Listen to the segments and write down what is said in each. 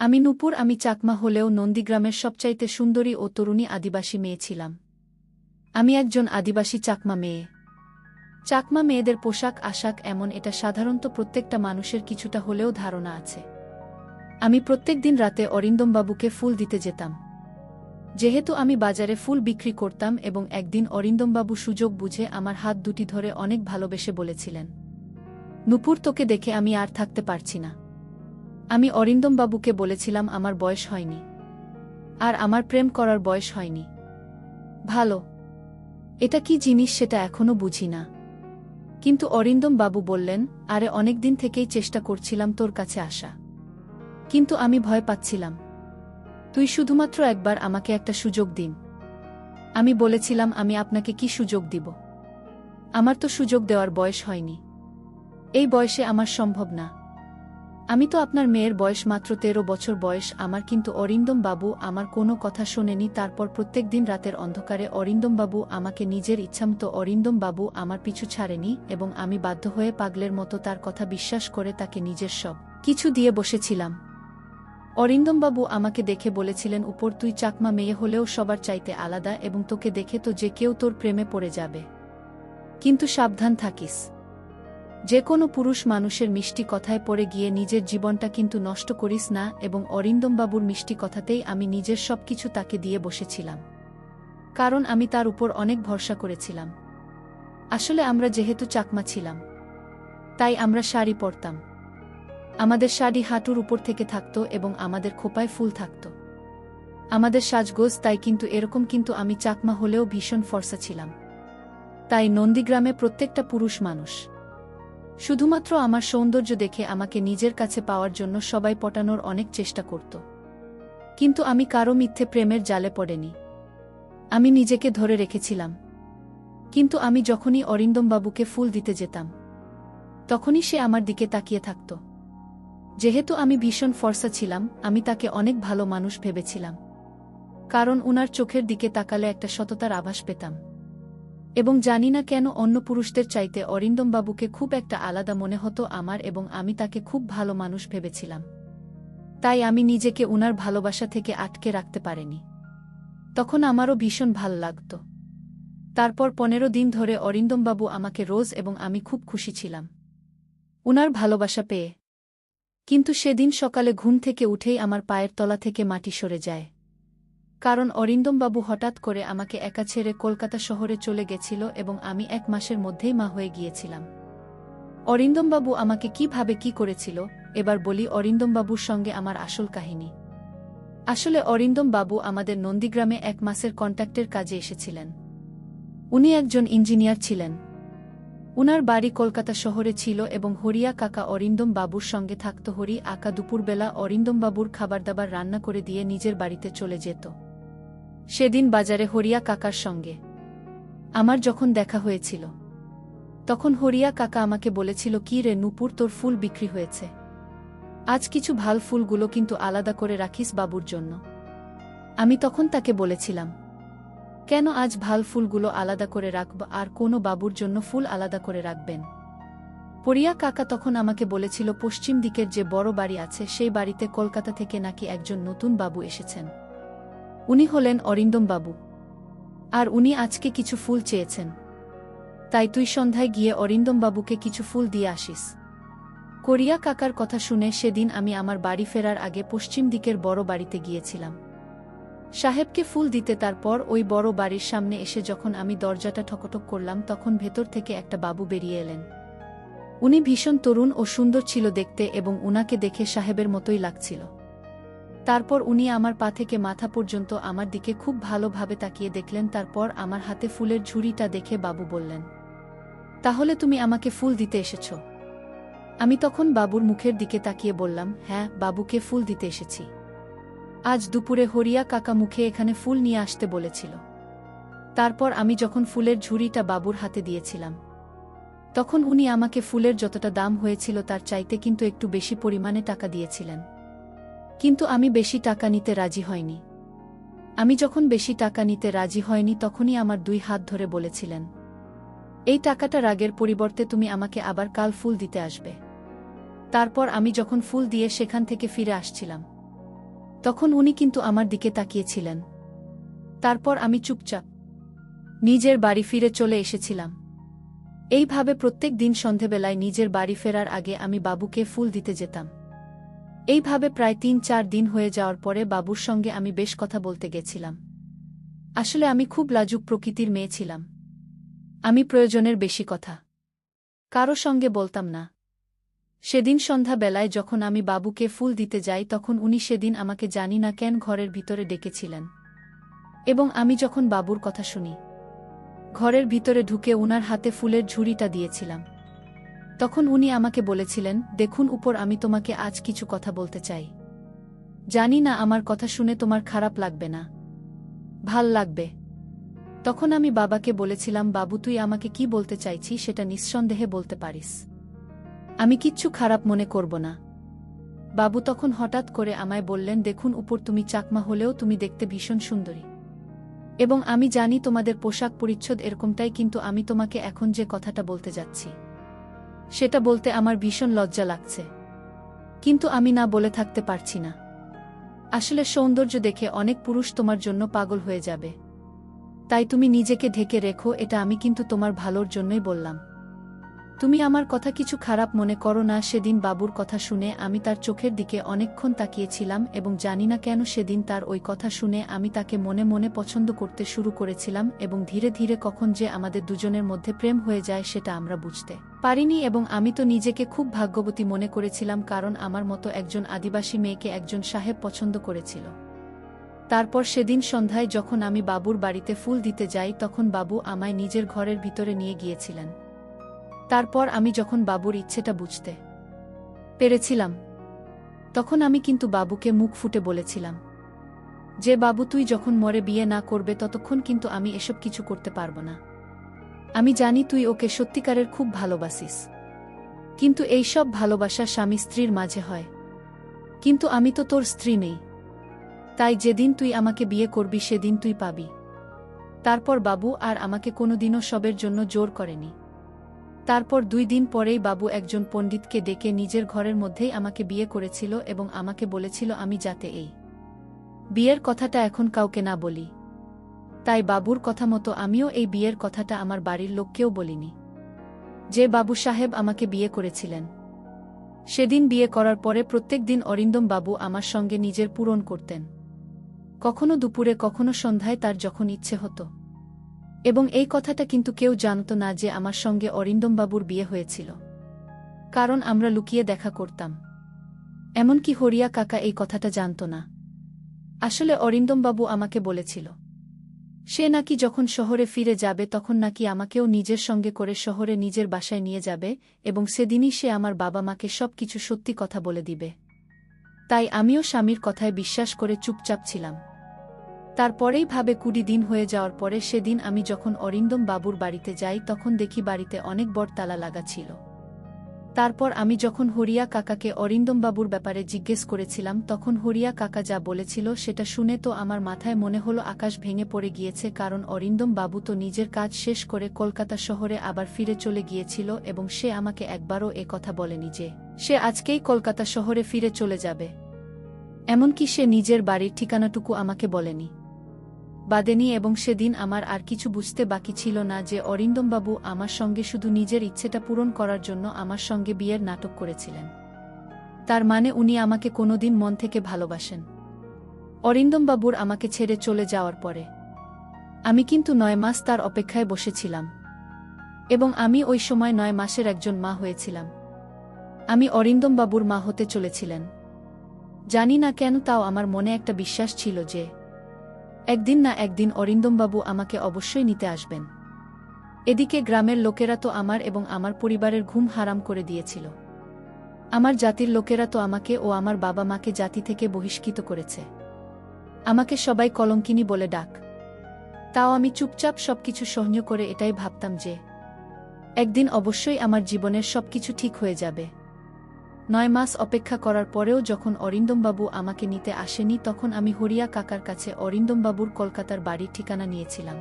আমি নূপুর। আমি চাকমা হলেও নন্দীগ্রামের সবচাইতে সুন্দরী ও তরুণী আদিবাসী মেয়ে ছিলাম। আমি একজন আদিবাসী চাকমা মেয়ে। চাকমা মেয়েদের পোশাক আশাক এমন, এটা সাধারণত প্রত্যেকটা মানুষের কিছুটা হলেও ধারণা আছে। আমি প্রত্যেক দিন রাতে অরিন্দমবাবুকে ফুল দিতে যেতাম। যেহেতু আমি বাজারে ফুল বিক্রি করতাম, এবং একদিন অরিন্দমবাবু সুযোগ বুঝে আমার হাত দুটি ধরে অনেক ভালোবেসে বলেছিলেন, নূপুর, তোকে দেখে আমি আর থাকতে পারছি না। আমি অরিন্দমবাবুকে বলেছিলাম আমার বয়স হয়নি, আর আমার প্রেম করার বয়স হয়নি। ভালো, এটা কি জিনিস সেটা এখনো বুঝি না। কিন্তু অরিন্দমবাবু বললেন, আরে অনেকদিন থেকেই চেষ্টা করছিলাম তোর কাছে আসা, কিন্তু আমি ভয় পাচ্ছিলাম। তুই শুধুমাত্র একবার আমাকে একটা সুযোগ দিন। আমি বলেছিলাম, আমি আপনাকে কি সুযোগ দিব? আমার তো সুযোগ দেওয়ার বয়স হয়নি। এই বয়সে আমার সম্ভব না। আমি তো আপনার মেয়ের বয়স মাত্র 13 বছর বয়স আমার। কিন্তু অরিন্দমবাবু আমার কোনো কথা শোনেনি। তারপর প্রত্যেক দিন রাতের অন্ধকারে অরিন্দমবাবু আমাকে নিজের ইচ্ছামতো, অরিন্দমবাবু আমার পিছু ছাড়েনি, এবং আমি বাধ্য হয়ে পাগলের মতো তার কথা বিশ্বাস করে তাকে নিজের সব কিছু দিয়ে বসেছিলাম। অরিন্দমবাবু আমাকে দেখে বলেছিলেন, উপর, তুই চাকমা মেয়ে হলেও সবার চাইতে আলাদা, এবং তোকে দেখে তো যে কেউ তোর প্রেমে পড়ে যাবে। কিন্তু সাবধান থাকিস। যে কোনো পুরুষ মানুষের মিষ্টি কথায় পড়ে গিয়ে নিজের জীবনটা কিন্তু নষ্ট করিস না। এবং অরিন্দমবাবুর মিষ্টি কথাতেই আমি নিজের সবকিছু তাকে দিয়ে বসেছিলাম, কারণ আমি তার উপর অনেক ভরসা করেছিলাম। আসলে আমরা যেহেতু চাকমা ছিলাম, তাই আমরা শাড়ি পরতাম। আমাদের শাড়ি হাঁটুর উপর থেকে থাকত এবং আমাদের খোপায় ফুল থাকত। আমাদের সাজগোজ তাই কিন্তু এরকম। কিন্তু আমি চাকমা হলেও ভীষণ ফর্সা ছিলাম। তাই নন্দীগ্রামে প্রত্যেকটা পুরুষ মানুষ শুধুমাত্র আমার সৌন্দর্য দেখে আমাকে নিজের কাছে পাওয়ার জন্য সবাই পটানোর অনেক চেষ্টা করত। কিন্তু আমি কারো মিথ্যে প্রেমের জালে পড়েনি। আমি নিজেকে ধরে রেখেছিলাম। কিন্তু আমি যখনই অরিন্দমবাবুকে ফুল দিতে যেতাম, তখনই সে আমার দিকে তাকিয়ে থাকত। যেহেতু আমি ভীষণ ফর্সা ছিলাম, আমি তাকে অনেক ভালো মানুষ ভেবেছিলাম, কারণ উনার চোখের দিকে তাকালে একটা সততার আভাস পেতাম। এবং জানি না কেন অন্য পুরুষদের চাইতে অরিন্দমবাবুকে খুব একটা আলাদা মনে হতো আমার, এবং আমি তাকে খুব ভালো মানুষ ভেবেছিলাম। তাই আমি নিজেকে উনার ভালোবাসা থেকে আটকে রাখতে পারিনি। তখন আমারও ভীষণ ভাল লাগত। তারপর 15 দিন ধরে অরিন্দমবাবু আমাকে রোজ, এবং আমি খুব খুশি ছিলাম উনার ভালোবাসা পেয়ে। কিন্তু সেদিন সকালে ঘুম থেকে উঠেই আমার পায়ের তলা থেকে মাটি সরে যায়, কারণ অরিন্দমবাবু হঠাৎ করে আমাকে একা ছেড়ে কলকাতা শহরে চলে গেছিল, এবং আমি 1 মাসের মধ্যেই মা হয়ে গিয়েছিলাম। অরিন্দমবাবু আমাকে কিভাবে কি করেছিল, এবার বলি অরিন্দমবাবুর সঙ্গে আমার আসল কাহিনী। আসলে অরিন্দমবাবু আমাদের নন্দীগ্রামে 1 মাসের কন্ট্রাক্টের কাজে এসেছিলেন। উনি একজন ইঞ্জিনিয়ার ছিলেন। উনার বাড়ি কলকাতা শহরে ছিল, এবং হরিয়া কাকা অরিন্দমবাবুর সঙ্গে থাকত। হরি আকা দুপুরবেলা অরিন্দমবাবুর খাবারদাবার রান্না করে দিয়ে নিজের বাড়িতে চলে যেত। সেদিন বাজারে হরিয়া কাকার সঙ্গে আমার যখন দেখা হয়েছিল, তখন হরিয়া কাকা আমাকে বলেছিল, কি রে নূপুর, তোর ফুল বিক্রি হয়েছে। আজ কিছু ভাল ফুলগুলো কিন্তু আলাদা করে রাখিস বাবুর জন্য। আমি তখন তাকে বলেছিলাম, কেন আজ ভাল ফুলগুলো আলাদা করে রাখব, আর কোনো বাবুর জন্য ফুল আলাদা করে রাখবেন? হরিয়া কাকা তখন আমাকে বলেছিল, পশ্চিম দিকের যে বড় বাড়ি আছে সেই বাড়িতে কলকাতা থেকে নাকি একজন নতুন বাবু এসেছেন। উনি হলেন অরিন্দমবাবু, আর উনি আজকে কিছু ফুল চেয়েছেন। তাই তুই সন্ধ্যায় গিয়ে অরিন্দমবাবুকে কিছু ফুল দিয়ে আসিস। হরিয়া কাকার কথা শুনে সেদিন আমি আমার বাড়ি ফেরার আগে পশ্চিম দিকের বড় বাড়িতে গিয়েছিলাম সাহেবকে ফুল দিতে। তারপর ওই বড় বাড়ির সামনে এসে যখন আমি দরজাটা ঠকঠক করলাম, তখন ভেতর থেকে একটা বাবু বেরিয়ে এলেন। উনি ভীষণ তরুণ ও সুন্দর ছিল দেখতে, এবং উনাকে দেখে সাহেবের মতোই লাগছিল। তারপর উনি আমার পা থেকে মাথা পর্যন্ত আমার দিকে খুব ভালোভাবে তাকিয়ে দেখলেন। তারপর আমার হাতে ফুলের ঝুড়িটা দেখে বাবু বললেন, তাহলে তুমি আমাকে ফুল দিতে এসেছ? আমি তখন বাবুর মুখের দিকে তাকিয়ে বললাম, হ্যাঁ, বাবুকে ফুল দিতে এসেছি। আজ দুপুরে হরিয়া কাকা মুখে এখানে ফুল নিয়ে আসতে বলেছিল। তারপর আমি যখন ফুলের ঝুড়িটা বাবুর হাতে দিয়েছিলাম, তখন বাবু উনি আমাকে ফুলের যতটা দাম হয়েছিল তার চাইতে কিন্তু একটু বেশি পরিমাণে টাকা দিয়েছিলেন। কিন্তু আমি বেশি টাকা নিতে রাজি হয়নি। আমি যখন বেশি টাকা নিতে রাজি হয়নি, তখনই আমার 2 হাত ধরে বলেছিলেন, এই টাকাটা রাগের পরিবর্তে তুমি আমাকে আবার কাল ফুল দিতে আসবে। তারপর আমি যখন ফুল দিয়ে সেখান থেকে ফিরে আসছিলাম, তখন উনি কিন্তু আমার দিকে তাকিয়েছিলেন। তারপর আমি চুপচাপ নিজের বাড়ি ফিরে চলে এসেছিলাম। এইভাবে প্রত্যেক দিন সন্ধেবেলায় নিজের বাড়ি ফেরার আগে আমি বাবুকে ফুল দিতে যেতাম। এইভাবে প্রায় ৩-৪ দিন হয়ে যাওয়ার পরে বাবুর সঙ্গে আমি বেশ কথা বলতে গেছিলাম। আসলে আমি খুব লাজুক প্রকৃতির মেয়ে ছিলাম। আমি প্রয়োজনের বেশি কথা কারো সঙ্গে বলতাম না। সেদিন সন্ধ্যাবেলায় যখন আমি বাবুকে ফুল দিতে যাই তখন উনি সেদিন আমাকে জানি না কেন ঘরের ভিতরে ডেকেছিলেন। এবং আমি যখন বাবুর কথা শুনি ঘরের ভিতরে ঢুকে উনার হাতে ফুলের ঝুড়িটা দিয়েছিলাম, তখন উনি আমাকে বলেছিলেন, দেখুন উপর, আমি তোমাকে আজ কিছু কথা বলতে চাই। জানি না আমার কথা শুনে তোমার খারাপ লাগবে না, ভাল লাগবে। তখন আমি বাবাকে বলেছিলাম, বাবু তুই আমাকে কি বলতে চাইছি সেটা নিঃসন্দেহে বলতে পারিস, আমি কিচ্ছু খারাপ মনে করব না। বাবু তখন হঠাৎ করে আমায় বললেন, দেখুন উপর, তুমি চাকমা হলেও তুমি দেখতে ভীষণ সুন্দরী এবং আমি জানি তোমাদের পোশাক পরিচ্ছদ এরকমটাই, কিন্তু আমি তোমাকে এখন যে কথাটা বলতে যাচ্ছি সেটা বলতে আমার ভীষণ লজ্জা লাগছে, কিন্তু আমি না বলে থাকতে পারছি না। আসলে সৌন্দর্য দেখে অনেক পুরুষ তোমার জন্য পাগল হয়ে যাবে, তাই তুমি নিজেকে ঢেকে রেখো, এটা আমি কিন্তু তোমার ভালোর জন্যই বললাম। তুমি আমার কথা কিছু খারাপ মনে করো না। সেদিন বাবুর কথা শুনে আমি তার চোখের দিকে অনেকক্ষণ তাকিয়েছিলাম এবং জানি না কেন সেদিন তার ওই কথা শুনে আমি তাকে মনে মনে পছন্দ করতে শুরু করেছিলাম এবং ধীরে ধীরে কখন যে আমাদের দুজনের মধ্যে প্রেম হয়ে যায় সেটা আমরা বুঝতে পারিনি। এবং আমি তো নিজেকে খুব ভাগ্যবতী মনে করেছিলাম, কারণ আমার মতো একজন আদিবাসী মেয়েকে একজন সাহেব পছন্দ করেছিল। তারপর সেদিন সন্ধ্যায় যখন আমি বাবুর বাড়িতে ফুল দিতে যাই তখন বাবু আমায় নিজের ঘরের ভিতরে নিয়ে গিয়েছিলেন। তারপর আমি যখন বাবুর ইচ্ছেটা বুঝতে পেরেছিলাম তখন আমি কিন্তু বাবুকে মুখ ফুটে বলেছিলাম যে, বাবু তুই যখন মরে বিয়ে না করবে ততক্ষণ কিন্তু আমি এসব কিছু করতে পারব না। আমি জানি তুই ওকে সত্যিকারের খুব ভালোবাসিস, কিন্তু এই সব ভালোবাসা স্বামী স্ত্রীর মাঝে হয়, কিন্তু আমি তো তোর স্ত্রী নেই, তাই যেদিন তুই আমাকে বিয়ে করবি সেদিন তুই পাবি। তারপর বাবু আর আমাকে কোনোদিনও সবের জন্য জোর করেনি। তারপর 2 দিন পরেই বাবু একজন পণ্ডিতকে ডেকে নিজের ঘরের মধ্যেই আমাকে বিয়ে করেছিল এবং আমাকে বলেছিল আমি যাতে এই বিয়ের কথাটা এখন কাউকে না বলি। তাই বাবুর কথা মতো আমিও এই বিয়ের কথাটা আমার বাড়ির লোককেও বলিনি। যে বাবু সাহেব আমাকে বিয়ে করেছিলেন সেদিন বিয়ে করার পরে প্রত্যেক দিন অরিন্দম বাবু আমার সঙ্গে নিজের পূরণ করতেন, কখনো দুপুরে কখনো সন্ধ্যায়, তার যখন ইচ্ছে হতো। এবং এই কথাটা কিন্তু কেউ জানত না যে আমার সঙ্গে অরিন্দমবাবুর বিয়ে হয়েছিল, কারণ আমরা লুকিয়ে দেখা করতাম। এমনকি হরিয়া কাকা এই কথাটা জানত না। আসলে অরিন্দমবাবু আমাকে বলেছিল সে নাকি যখন শহরে ফিরে যাবে তখন নাকি আমাকেও নিজের সঙ্গে করে শহরে নিজের বাসায় নিয়ে যাবে এবং সেদিনই সে আমার বাবা মাকে সব কিছু সত্যি কথা বলে দিবে। তাই আমিও স্বামীর কথায় বিশ্বাস করে চুপচাপ ছিলাম। তারপরেই ভাবে 20 দিন হয়ে যাওয়ার পরে সেদিন আমি যখন অরিন্দম বাবুর বাড়িতে যাই তখন দেখি বাড়িতে অনেক বড় তালা লাগা ছিল। তারপর আমি যখন হরিয়া কাকাকে অরিন্দম বাবুর ব্যাপারে জিজ্ঞেস করেছিলাম তখন হরিয়া কাকা যা বলেছিল সেটা শুনে তো আমার মাথায় মনে হলো আকাশ ভেঙে পড়ে গিয়েছে, কারণ অরিন্দম বাবু তো নিজের কাজ শেষ করে কলকাতা শহরে আবার ফিরে চলে গিয়েছিল এবং সে আমাকে একবারও এ কথা বলেনি যে সে আজকেই কলকাতা শহরে ফিরে চলে যাবে। এমনকি সে নিজের বাড়ির ঠিকানাটুকু আমাকে বলেনি, বাদেনি। এবং সেদিন আমার আর কিছু বুঝতে বাকি ছিল না যে অরিন্দমবাবু আমার সঙ্গে শুধু নিজের ইচ্ছেটা পূরণ করার জন্য আমার সঙ্গে বিয়ের নাটক করেছিলেন। তার মানে উনি আমাকে কোনোদিন মন থেকে ভালোবাসেন। অরিন্দমবাবুর আমাকে ছেড়ে চলে যাওয়ার পরে আমি কিন্তু 9 মাস তার অপেক্ষায় বসেছিলাম এবং আমি ওই সময় 9 মাসের একজন মা হয়েছিলাম। আমি অরিন্দমবাবুর মা হতে চলেছিলেন। জানি না কেন, তাও আমার মনে একটা বিশ্বাস ছিল যে একদিন না একদিন অরিন্দমবাবু আমাকে অবশ্যই নিতে আসবেন। এদিকে গ্রামের লোকেরা তো আমার এবং আমার পরিবারের ঘুম হারাম করে দিয়েছিল। আমার জাতির লোকেরা তো আমাকে ও আমার বাবা মাকে জাতি থেকে বহিষ্কৃত করেছে। আমাকে সবাই কলঙ্কিনী বলে ডাক। তাও আমি চুপচাপ সবকিছু সহ্য করে এটাই ভাবতাম যে একদিন অবশ্যই আমার জীবনের সবকিছু ঠিক হয়ে যাবে। 9 মাস অপেক্ষা করার পরেও যখন অরিন্দমবাবু আমাকে নিতে আসেনি তখন আমি হরিয়া কাকার কাছে অরিন্দমবাবুর কলকাতার বাড়ির ঠিকানা নিয়েছিলাম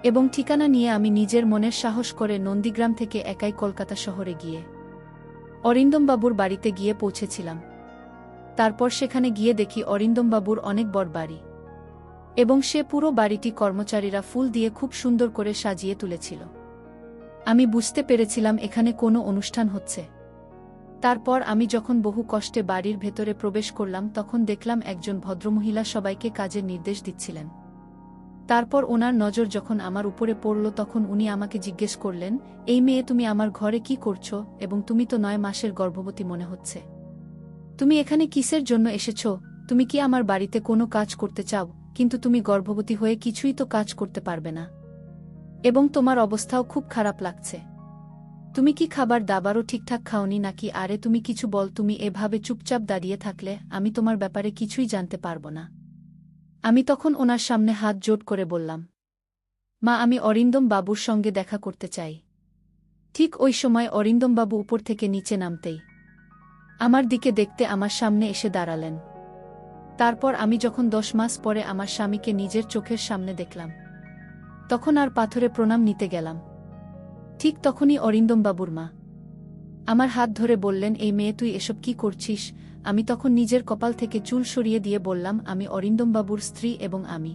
এবং ঠিকানা নিয়ে আমি নিজের মনের সাহস করে নন্দীগ্রাম থেকে একাই কলকাতা শহরে গিয়ে অরিন্দমবাবুর বাড়িতে গিয়ে পৌঁছেছিলাম। তারপর সেখানে গিয়ে দেখি অরিন্দমবাবুর অনেক বড় বাড়ি, এবং সে পুরো বাড়িটি কর্মচারীরা ফুল দিয়ে খুব সুন্দর করে সাজিয়ে তুলেছিল। আমি বুঝতে পেরেছিলাম এখানে কোনো অনুষ্ঠান হচ্ছে। তারপর আমি যখন বহু কষ্টে বাড়ির ভেতরে প্রবেশ করলাম তখন দেখলাম একজন ভদ্রমহিলা সবাইকে কাজের নির্দেশ দিচ্ছিলেন। তারপর ওনার নজর যখন আমার উপরে পড়ল তখন উনি আমাকে জিজ্ঞেস করলেন, এই মেয়ে তুমি আমার ঘরে কি করছো, এবং তুমি তো 9 মাসের গর্ভবতী মনে হচ্ছে। তুমি এখানে কিসের জন্য এসেছো? তুমি কি আমার বাড়িতে কোনো কাজ করতে চাও? কিন্তু তুমি গর্ভবতী হয়ে কিছুই তো কাজ করতে পারবে না, এবং তোমার অবস্থাও খুব খারাপ লাগছে। তুমি কি খাবার দাবারও ঠিকঠাক খাওনি নাকি? আরে তুমি কিছু বল, তুমি এভাবে চুপচাপ দাঁড়িয়ে থাকলে আমি তোমার ব্যাপারে কিছুই জানতে পারব না। আমি তখন ওনার সামনে হাত জোড় করে বললাম, মা, আমি অরিন্দম বাবুর সঙ্গে দেখা করতে চাই। ঠিক ওই সময় অরিন্দমবাবু উপর থেকে নিচে নামতেই আমার দিকে দেখতে আমার সামনে এসে দাঁড়ালেন। তারপর আমি যখন 10 মাস পরে আমার স্বামীকে নিজের চোখের সামনে দেখলাম তখন আর পাথরে প্রণাম নিতে গেলাম। ঠিক তখনই অরিন্দমবাবুর মা আমার হাত ধরে বললেন, এই মেয়ে তুই এসব কি করছিস? আমি তখন নিজের কপাল থেকে চুল সরিয়ে দিয়ে বললাম, আমি অরিন্দমবাবুর স্ত্রী এবং আমি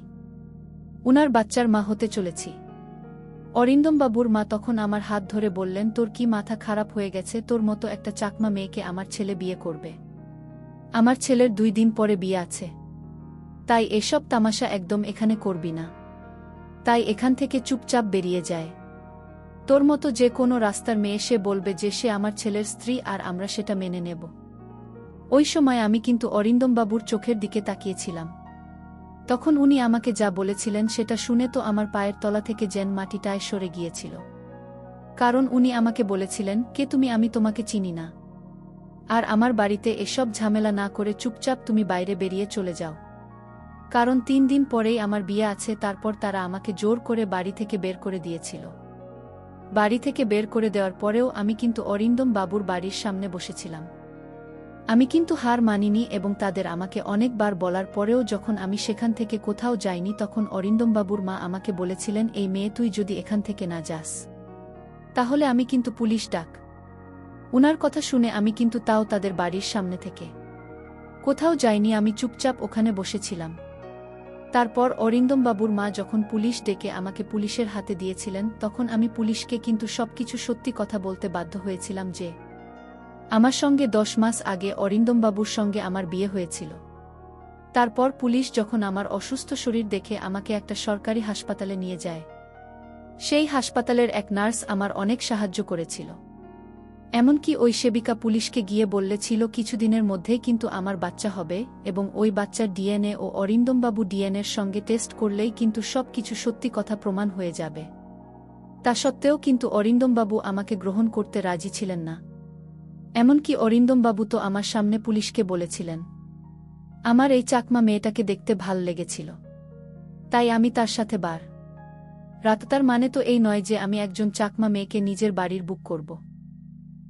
উনার বাচ্চার মা হতে চলেছি। অরিন্দমবাবুর মা তখন আমার হাত ধরে বললেন, তোর কি মাথা খারাপ হয়ে গেছে? তোর মতো একটা চাকমা মেয়েকে আমার ছেলে বিয়ে করবে? আমার ছেলের 2 দিন পরে বিয়ে আছে, তাই এসব তামাশা একদম এখানে করবি না। তাই এখান থেকে চুপচাপ বেরিয়ে যায়। তোর মতো যে কোনো রাস্তার মেয়ে সে বলবে যে সে আমার ছেলের স্ত্রী আর আমরা সেটা মেনে নেব। ওই সময় আমি কিন্তু অরিন্দমবাবুর চোখের দিকে তাকিয়েছিলাম। তখন উনি আমাকে যা বলেছিলেন সেটা শুনে তো আমার পায়ের তলা থেকে যেন মাটিটায় সরে গিয়েছিল। কারণ উনি আমাকে বলেছিলেন, কে তুমি? আমি তোমাকে চিনি না। আর আমার বাড়িতে এসব ঝামেলা না করে চুপচাপ তুমি বাইরে বেরিয়ে চলে যাও। কারণ 3 দিন পরেই আমার বিয়ে আছে। তারপর তারা আমাকে জোর করে বাড়ি থেকে বের করে দিয়েছিল। বাড়ি থেকে বের করে দেওয়ার পরেও আমি কিন্তু অরিন্দম বাবুর বাড়ির সামনে বসেছিলাম। আমি কিন্তু হার মানিনি এবং তাদের আমাকে অনেকবার বলার পরেও যখন আমি সেখান থেকে কোথাও যাইনি তখন অরিন্দমবাবুর মা আমাকে বলেছিলেন, এই মেয়ে তুই যদি এখান থেকে না যাস তাহলে আমি কিন্তু পুলিশ ডাক। উনার কথা শুনে আমি কিন্তু তাও তাদের বাড়ির সামনে থেকে কোথাও যাইনি, আমি চুপচাপ ওখানে বসেছিলাম। তারপর অরিন্দমবাবুর মা যখন পুলিশ ডেকে আমাকে পুলিশের হাতে দিয়েছিলেন তখন আমি পুলিশকে কিন্তু সবকিছু সত্যি কথা বলতে বাধ্য হয়েছিলাম যে আমার সঙ্গে 10 মাস আগে অরিন্দমবাবুর সঙ্গে আমার বিয়ে হয়েছিল। তারপর পুলিশ যখন আমার অসুস্থ শরীর দেখে আমাকে একটা সরকারি হাসপাতালে নিয়ে যায়, সেই হাসপাতালের এক নার্স আমার অনেক সাহায্য করেছিল। এমনকি ওই সেবিকা পুলিশকে গিয়ে বললেছিল কিছুদিনের মধ্যেই কিন্তু আমার বাচ্চা হবে এবং ওই বাচ্চার ডিএনএ ও অরিন্দমবাবু ডিএনএর সঙ্গে টেস্ট করলেই কিন্তু সব কিছু সত্যি কথা প্রমাণ হয়ে যাবে। তা সত্ত্বেও কিন্তু অরিন্দমবাবু আমাকে গ্রহণ করতে রাজি ছিলেন না। এমনকি অরিন্দমবাবু তো আমার সামনে পুলিশকে বলেছিলেন, আমার এই চাকমা মেয়েটাকে দেখতে ভাল লেগেছিল, তাই আমি তার সাথে রাত। তার মানে তো এই নয় যে আমি একজন চাকমা মেয়েকে নিজের বাড়ির বুক করব।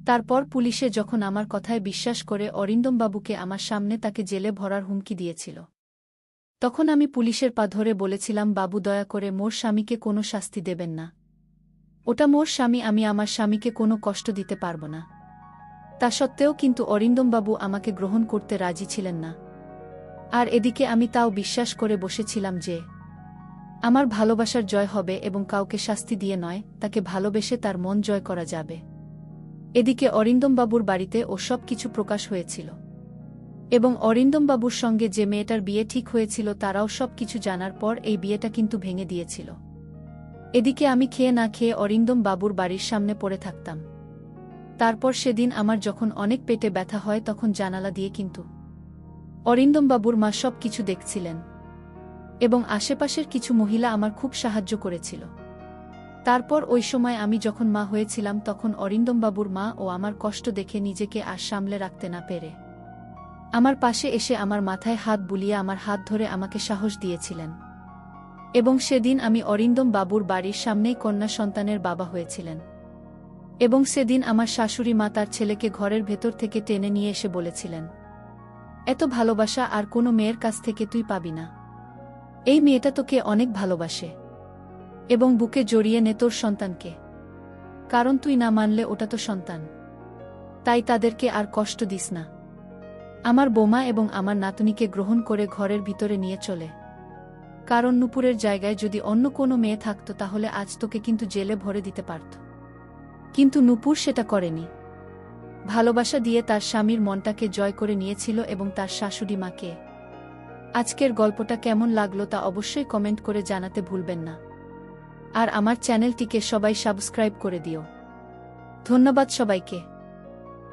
তারপর পুলিশে যখন আমার কথায় বিশ্বাস করে অরিন্দমবাবুকে আমার সামনে তাকে জেলে ভরার হুমকি দিয়েছিল, তখন আমি পুলিশের পা ধরে বলেছিলাম, বাবু দয়া করে মোর স্বামীকে কোনো শাস্তি দেবেন না। ওটা মোর স্বামী, আমি আমার স্বামীকে কোনো কষ্ট দিতে পারব না। তা সত্ত্বেও কিন্তু অরিন্দমবাবু আমাকে গ্রহণ করতে রাজি ছিলেন না। আর এদিকে আমি তাও বিশ্বাস করে বসেছিলাম যে আমার ভালোবাসার জয় হবে এবং কাউকে শাস্তি দিয়ে নয়, তাকে ভালোবেসে তার মন জয় করা যাবে। এদিকে অরিন্দমবাবুর বাড়িতে ও সব কিছু প্রকাশ হয়েছিল এবং অরিন্দমবাবুর সঙ্গে যে মেয়েটার বিয়ে ঠিক হয়েছিল তারাও সব কিছু জানার পর এই বিয়েটা কিন্তু ভেঙে দিয়েছিল। এদিকে আমি খেয়ে না খেয়ে অরিন্দমবাবুর বাড়ির সামনে পড়ে থাকতাম। তারপর সেদিন আমার যখন অনেক পেটে ব্যথা হয় তখন জানালা দিয়ে কিন্তু অরিন্দমবাবুর মা সব কিছু দেখছিলেন এবং আশেপাশের কিছু মহিলা আমার খুব সাহায্য করেছিল। তারপর ওই সময় আমি যখন মা হয়েছিলাম তখন অরিন্দমবাবুর মা ও আমার কষ্ট দেখে নিজেকে আর সামলে রাখতে না পেরে আমার পাশে এসে আমার মাথায় হাত বুলিয়ে আমার হাত ধরে আমাকে সাহস দিয়েছিলেন। এবং সেদিন আমি অরিন্দমবাবুর বাড়ির সামনেই কন্যা সন্তানের বাবা হয়েছিলেন। এবং সেদিন আমার শাশুড়ি মা তার ছেলেকে ঘরের ভেতর থেকে টেনে নিয়ে এসে বলেছিলেন, এত ভালোবাসা আর কোনো মেয়ের কাছ থেকে তুই পাবি না। এই মেয়েটা তোকে অনেক ভালোবাসে এবং বুকে জড়িয়ে নে তোর সন্তানকে, কারণ তুই না মানলে ওটা তো সন্তান, তাই তাদেরকে আর কষ্ট দিস না। আমার বোমা এবং আমার নাতনিকে গ্রহণ করে ঘরের ভিতরে নিয়ে চলে। কারণ নূপুরের জায়গায় যদি অন্য কোনো মেয়ে থাকত তাহলে আজ তোকে কিন্তু জেলে ভরে দিতে পারত। কিন্তু নূপুর সেটা করেনি। ভালোবাসা দিয়ে তার স্বামীর মনটাকে জয় করে নিয়েছিল এবং তার শাশুড়ি মাকে। আজকের গল্পটা কেমন লাগলো তা অবশ্যই কমেন্ট করে জানাতে ভুলবেন না। আর আমার চ্যানেলটিকে সবাই সাবস্ক্রাইব করে দিও। ধন্যবাদ সবাইকে।